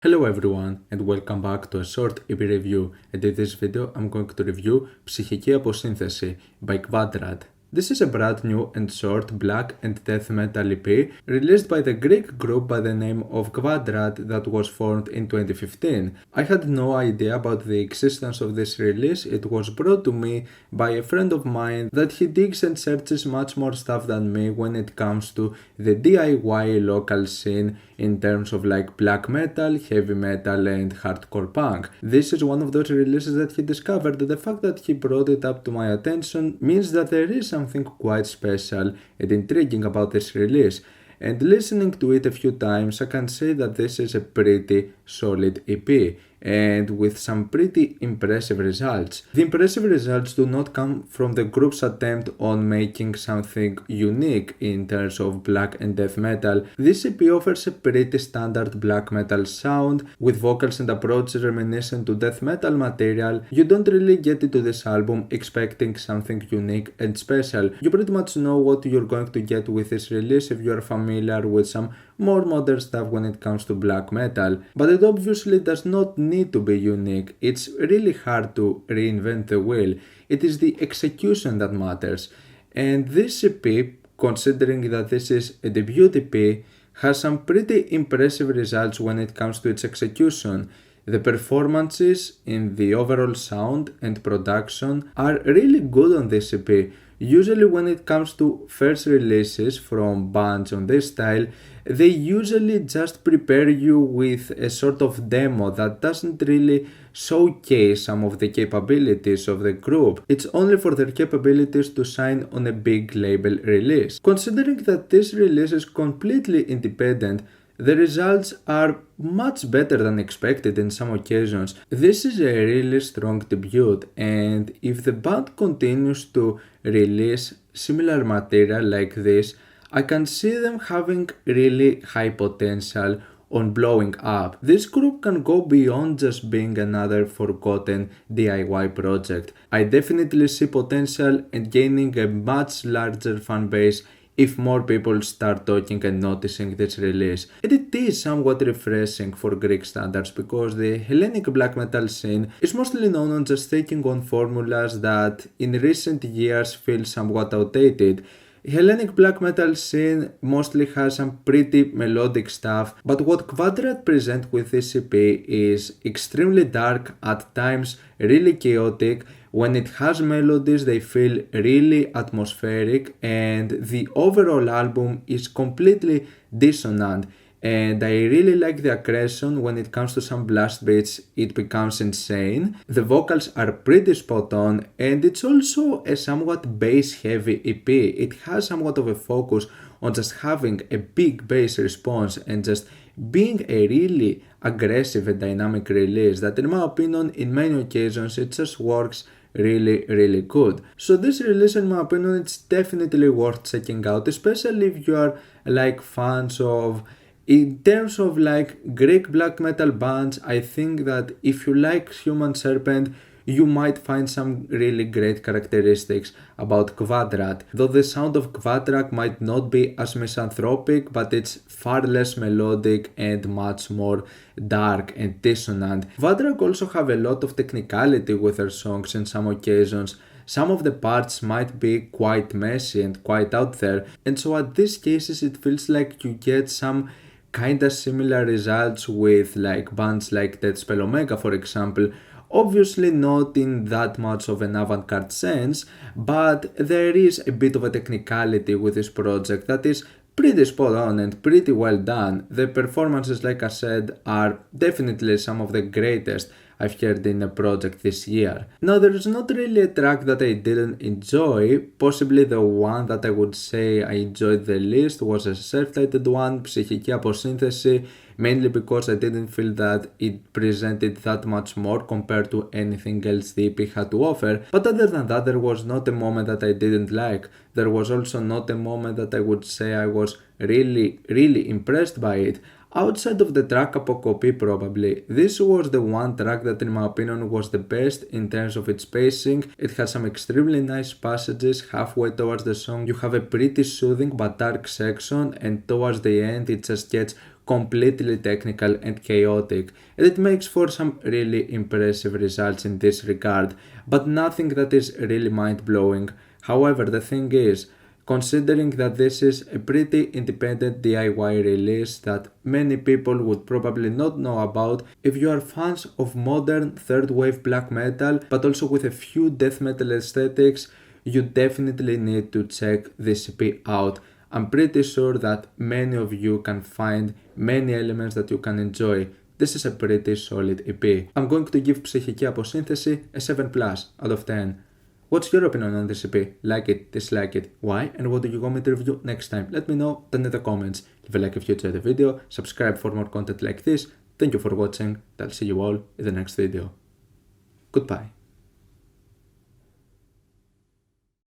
Hello everyone and welcome back to a short EP review, and in this video I'm going to review ΨΥΧΙΚΗ ΑΠΟΣΥΝΘΕΣΗ by Kvadrat. This is a brand new and short black and death metal EP released by the Greek group by the name of Kvadrat that was formed in 2015. I had no idea about the existence of this release. It was brought to me by a friend of mine that he digs and searches much more stuff than me when it comes to the DIY local scene in terms of like black metal, heavy metal and hardcore punk. This is one of those releases that he discovered. The fact that he brought it up to my attention means that there is something quite special and intriguing about this release. And listening to it a few times, I can say that this is a pretty solid EP and with some pretty impressive results. The impressive results do not come from the group's attempt on making something unique in terms of black and death metal. This EP offers a pretty standard black metal sound with vocals and approaches reminiscent to death metal material. You don't really get into this album expecting something unique and special. You pretty much know what you're going to get with this release if you're familiar with some more modern stuff when it comes to black metal, but it obviously does not need to be unique. It's really hard to reinvent the wheel. It is the execution that matters. And this EP, considering that this is a debut EP, has some pretty impressive results when it comes to its execution. The performances in the overall sound and production are really good on this EP. Usually when it comes to first releases from bands on this style, they usually just prepare you with a sort of demo that doesn't really showcase some of the capabilities of the group. It's only for their capabilities to shine on a big label release. Considering that this release is completely independent, the results are much better than expected in some occasions. This is a really strong debut, and if the band continues to release similar material like this, I can see them having really high potential on blowing up. This group can go beyond just being another forgotten DIY project. I definitely see potential in gaining a much larger fan base if more people start talking and noticing this release. And it is somewhat refreshing for Greek standards because the Hellenic black metal scene is mostly known on just taking on formulas that in recent years feel somewhat outdated. Hellenic black metal scene mostly has some pretty melodic stuff, but what Quadrat present with this EP is extremely dark, at times really chaotic. When it has melodies, they feel really atmospheric, and the overall album is completely dissonant. And I really like the aggression. When it comes to some blast beats, it becomes insane. The vocals are pretty spot on, and it's also a somewhat bass heavy EP. It has somewhat of a focus on just having a big bass response and just being a really aggressive and dynamic release that, in my opinion, in many occasions it just works really good. So this release, in my opinion, it's definitely worth checking out, especially if you are like fans of, in terms of like Greek black metal bands. I think that if you like Human Serpent, you might find some really great characteristics about Quadrat. Though the sound of Quadrat might not be as misanthropic, but it's far less melodic and much more dark and dissonant. Quadrat also have a lot of technicality with their songs in some occasions. Some of the parts might be quite messy and quite out there, and so at these cases it feels like you get some kinda similar results with like bands like Dead Spell Omega, for example. Obviously not in that much of an avant-garde sense, but there is a bit of a technicality with this project that is pretty spot on and pretty well done. The performances, like I said, are definitely some of the greatest I've heard in a project this year. Now, there is not really a track that I didn't enjoy. Possibly the one that I would say I enjoyed the least was a self-titled one, ΨΥΧΙΚΗ ΑΠΟΣΥΝΘΕΣΗ, mainly because I didn't feel that it presented that much more compared to anything else the EP had to offer. But other than that, there was not a moment that I didn't like. There was also not a moment that I would say I was really impressed by it. Outside of the track Apokopy, probably, this was the one track that in my opinion was the best in terms of its pacing. It has some extremely nice passages. Halfway towards the song you have a pretty soothing but dark section, and towards the end it just gets completely technical and chaotic, and it makes for some really impressive results in this regard, but nothing that is really mind-blowing. However, the thing is, considering that this is a pretty independent DIY release that many people would probably not know about, if you are fans of modern third wave black metal but also with a few death metal aesthetics, you definitely need to check this EP out. I'm pretty sure that many of you can find many elements that you can enjoy. This is a pretty solid EP. I'm going to give Ψυχική Αποσύνθεση a 7+ out of 10. What's your opinion on this EP? Like it, dislike it, why, and what do you want me to review next time? Let me know down in the comments. Leave a like if you enjoyed the video, subscribe for more content like this. Thank you for watching, and I'll see you all in the next video. Goodbye.